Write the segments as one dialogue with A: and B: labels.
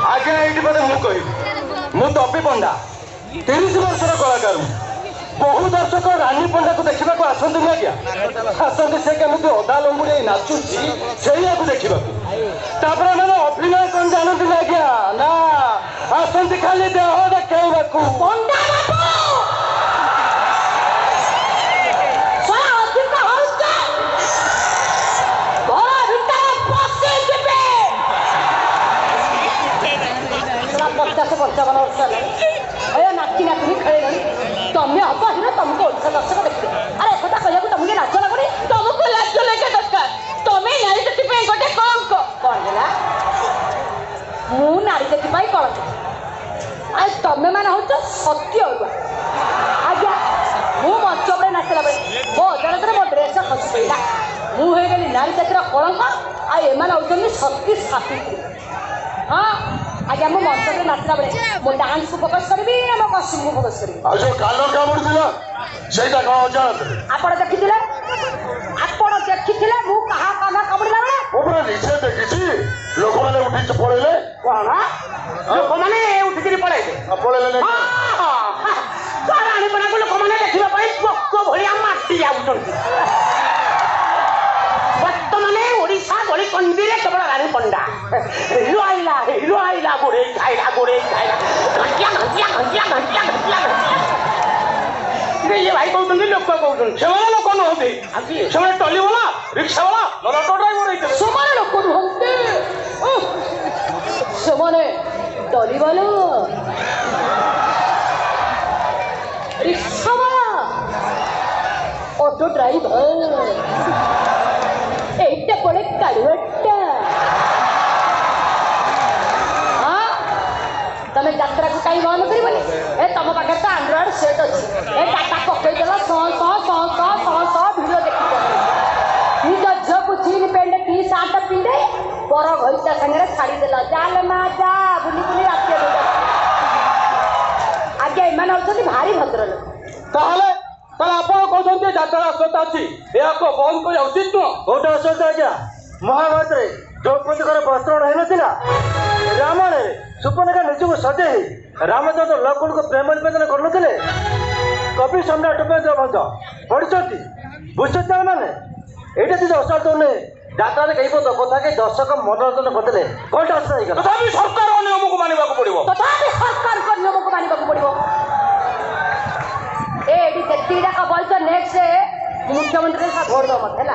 A: आज्ञा ये कह मु तपी पंडा 30 वर्षर कलाकार बहु दर्शक रानी पंडा को देखा आसती आज्ञा आसती से केमी अदा लंबुड़े नाचुची से देखा मैंने अभिनय कौन जानती आज्ञा ना आसती खाली देह देखा
B: पंचावन वर्ष है नाची नाची खेल तमें हब हिरो तुमको ओडिशा दर्शक देखते अरे एक कहूँ तुमको लाज लगुनि तुमको लाज लगे दरकार तुम्हें नारी जाति गोटे कलंक कौन है मु नारी जाति कलंक आज तुम मैंने हूँ सत्य आज्ञा मु मंच पर नाचला बेले मो अदालत मो ड्रेस खसी पड़ा मुझे नारी जातिर कलंक आने हूँ शक्ति साथी हाँ आज्ञा मु मंच पर नाचला बेले मो डांस को फोकस करी ना मो कस्ट्यूम को फोकस करी
A: जो कालर कामुड़िला सेटा कौन अजानते
B: आपण देखिथिले मु कहा काना कामुड़िला बेले
A: ओ पूरा निचे देखिछि लोक माने उठी पळेले
B: कोन लोक माने उठी पळेले
A: पळेले नै
B: हां रानी बना को लोक माने देखिबा पई पक्को भलिया माटी आउतंती वर्तमाने ओडिशा गली कंदीरे केवल रानी पंडा हिरो आइला गोरे खाइला घंटिया ये भाई कहते लोक कहते से लोक नुहति से टली वाला रिक्शा वाला ना ऑटो ड्राइवर से लोक नुहति से टली वाला रिक्शा वाला ऑटो ड्राइवर एटा पड़े कालुटा तमे यात्रा को कहीं बंद कर तुम पाखे तो आंड्रॉइड सेट अच्छी ए डाटा पकईदेल भिडियो देखी निज झील को जीन पेंट टी सार्ट पिंधे पर घईता सागर छाड़देल जाल माँ जा बुली बुली रात आज्ञा एम हूँ भारी भद्र लोक
A: आप कहते जात्रा असत्य अच्छी बंद कर उचित नुह गोटे असत्य आज्ञा महाभारत द्रौपदी वस्त्र होना रामायण सुपर्णखा निजक सजे रामचंद्र लक्ष्मण को प्रेम निवेदन करुले कवि सम्राट उपेन्द्र भंज पढ़ी बुझते मैंने ये जो असाल्ट नहीं जात्रा कई कथा के दर्शक मनोरंजन करते कौन सरकार नियम को मानवा पड़ो
B: सरकार नियम को मानवा पड़ो ये बयस नेक्स्ट मुख्यमंत्री भोट दब मत है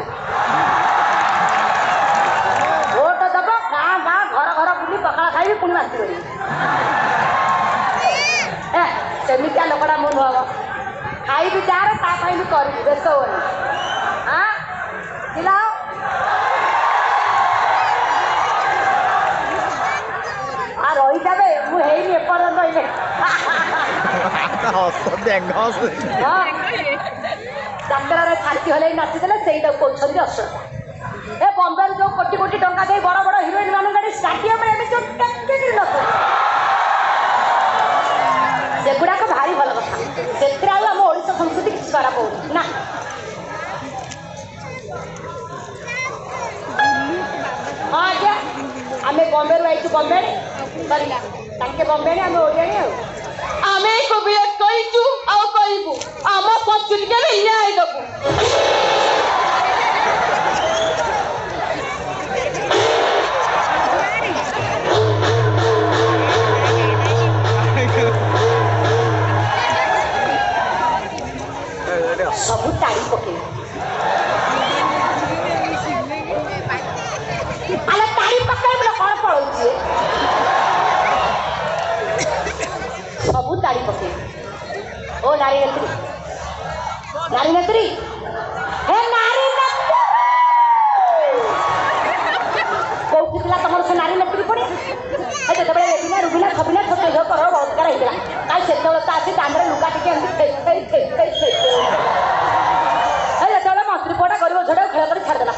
B: भोट दब गाँ गाँ घर घर बुली पखाड़ा खाई पुणी बांति करी सेमिया लोकटा मु नुह खाई भी जार तापाई भी करी बेस होनी हाँ दिला आ रही जाए मुझे एपर्तंत ଯାତ୍ରାରେ ଛାତି ହଲେଇ ନାଚିଦେଲେ ସେଇଟା କହୁଛନ୍ତି ଅଶ୍ଳୀଳତା ଏ ବମ୍ବେରୁ ଯୋଉ କୋଟି କୋଟି ଟଙ୍କା ଦେଇ ବଡ଼ ବଡ଼ ହିରୋଇନ୍ ମାନଙ୍କୁ ଷ୍ଟାଡିୟମରେ ଏମିତି ଯୋଉ ଟେକିକିରି ନଚନ୍ତି ସେଗୁଡ଼ାକ ଭାରି ଭଲ କଥା ସେଥିରେ ଆଉ ଆମ ଓଡ଼ିଶା ସଂସ୍କୃତି କିଛି ଖରାପ ହଉନି ନା ହଁ ଆଜ୍ଞା ଆମେ ବମ୍ବେରୁ ଆଇଛୁ ବମ୍ବେରେ ସରିଲା ତାଙ୍କେ ବମ୍ବେରେ ଆମେ ଓଡ଼ିଆଣୀ ଆଉ ଆମେ କବିତା କହିଛୁ ଆଉ କହିବୁ ଆମ ସଂସ୍କୃତିକୁ ଆମେ ନ୍ୟାୟ ଦେବୁ ସବୁ ତାଳି ପକେଇବୁ ଆଲେ ତାଳି ପକେଇବୁ ନା କ'ଣ ପଳଉଛି ସବୁ ତାଳି ପକେଇବୁ ओ नारी नेत्री हे नारी नेत्री कोठी पिला तमर से नारी नेत्री पड़े हे जतबे लेबिना रुबिना खबिना छोट झो कर बलात्कार हेला काई सेतबे ता आसी दांडरे लुगा टिके अंती हे जतबे मंत्री कोटा गरीब झडा खेळ कर छाड़ देला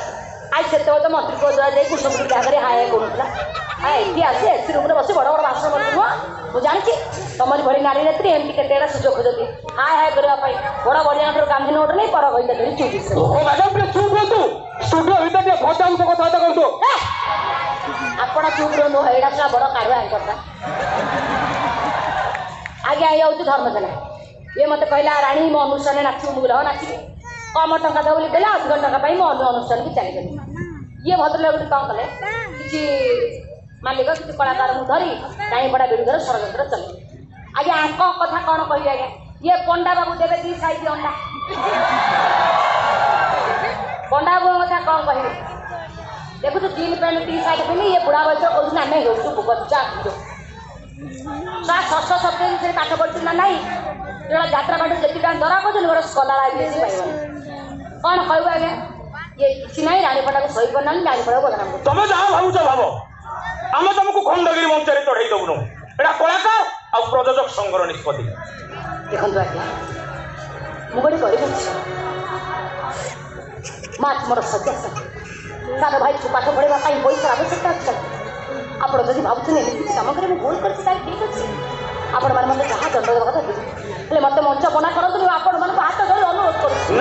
B: आई सेतबे तो मंत्री को जाय कुसुम बिहागरे हाय कोनला आ एठी आसी एसी रूम रे बसी बड़ बड़ भाषण करतुवा मु जानि तमरी भरी नारी नेत्री एमती केतेडा सुजोग खोजती हाय हाय करबा पई बड़ा बढ़िया गांधी नोट नहीं पर होइता धरी चुटी ओ मैडम प्लीज चुप रहतु स्टूडियो भीतर जे भोटान को कथा करतो ଆପଣ ଚୁପ୍ ରୁହନ୍ତୁ ଏଇଟା ପୁରା ବଡ଼ କାଢୁଆ ଆଙ୍କରଟା ଆଜ୍ଞା ଇଏ ହେଉଛି ଧର୍ମଜନା ଇଏ ମୋତେ କହିଲା ରାଣୀ ମୋ ଅନୁଷ୍ଠାନରେ ନାଚିବୁ ମୁଁ କହିଲି ହଁ ନାଚିବି କମ ଟଙ୍କା ଦେବ ବୋଲି କହିଲେ ଅଧିକ ଟଙ୍କା ପାଇଁ ମୁଁ ଅନ୍ୟ ଅନୁଷ୍ଠାନକୁ ଚାଲିଗଲି ଇଏ ଭଦ୍ରଲୋକ କ'ଣ କଲେ କିଛି ମାଲିକ କିଛି କଳାକାରଙ୍କୁ ଧରି କାହିଁପଡ଼ା ବିରୁଦ୍ଧରେ ଷଡ଼ଯନ୍ତ୍ର ଚଲେଇଲେ ଆଜ୍ଞା ଆଙ୍କ କଥା କ'ଣ କହିବି ଆଜ୍ଞା ଇଏ ପଣ୍ଡା ବାବୁ ଦେବେ 2 ସାଇଜ୍ ଅଣ୍ଡା ପଣ୍ଡା ବାବୁଙ୍କ କଥା କ'ଣ କହିବି ଦେଖୁଛୁ ଜିନ୍ ପ୍ୟାଣ୍ଟ ଟି ସାର୍ଟ ପିନ୍ଧି ଇଏ ବୁଢ଼ା ବୟସ କହୁଛନ୍ତି ଆମେ ହେଉଛୁ ବଚ୍ଚା ଷଷ୍ଠ ସପ୍ତାହରେ ସେ ପାଠ ପଢ଼ୁଛୁ ନା ନାହିଁ ଯେତେବେଳେ ଯାତ୍ରା ପାଠ ଯେତିକି ଟଙ୍କା ଧରା କରୁଛନ୍ତି ଗୋଟେ ସ୍କଲାର ଆଇବିଏସି ପାଇବନି କ'ଣ କହିବୁ ଆଜ୍ଞା ଇଏ କିଛି ନାହିଁ ରାଣୀପଟାକୁ ଶୋଇପାରୁନାହାନ୍ତି ରାଣୀପଟାକୁ ବଦନାମ କରୁଛୁ
A: ତମେ ଯାହା ଭାବୁଛ ଭାବ ଆମେ ତମକୁ ଖଣ୍ଡଗିରି ମଞ୍ଚରେ ଚଢ଼େଇ ଦେବୁନୁ ଏଇଟା କଳାକାର ଆଉ ପ୍ରଯୋଜକ ସଂଘର ନିଷ୍ପତ୍ତି
B: ଦେଖନ୍ତୁ ଆଜ୍ଞା ମୁଁ ଗୋଟେ ଗରିବ ମା ତୁମର ସଦସ୍ୟ ସାନ ଭାଇକୁ ପାଠ ପଢ଼ିବା ପାଇଁ ପଇସାର ଆବଶ୍ୟକତା ଅଛି ଆପଣ ଯଦି ଭାବୁଛନ୍ତି ଏମିତି କିଛି କାମ କରି ମୁଁ ଭୁଲ କରିଛି ତାହେଲେ ଠିକ୍ ଅଛି ଆପଣମାନେ ମୋତେ ଯାହା ଦଣ୍ଡ ଦେବା କଥା ଦେବେ ହେଲେ ମୋତେ ମଞ୍ଚ ବନା କରନ୍ତୁନି ମୁଁ ଆପଣମାନଙ୍କୁ ହାତ ଧରି ଅନୁରୋଧ କରୁଛି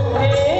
C: Okay.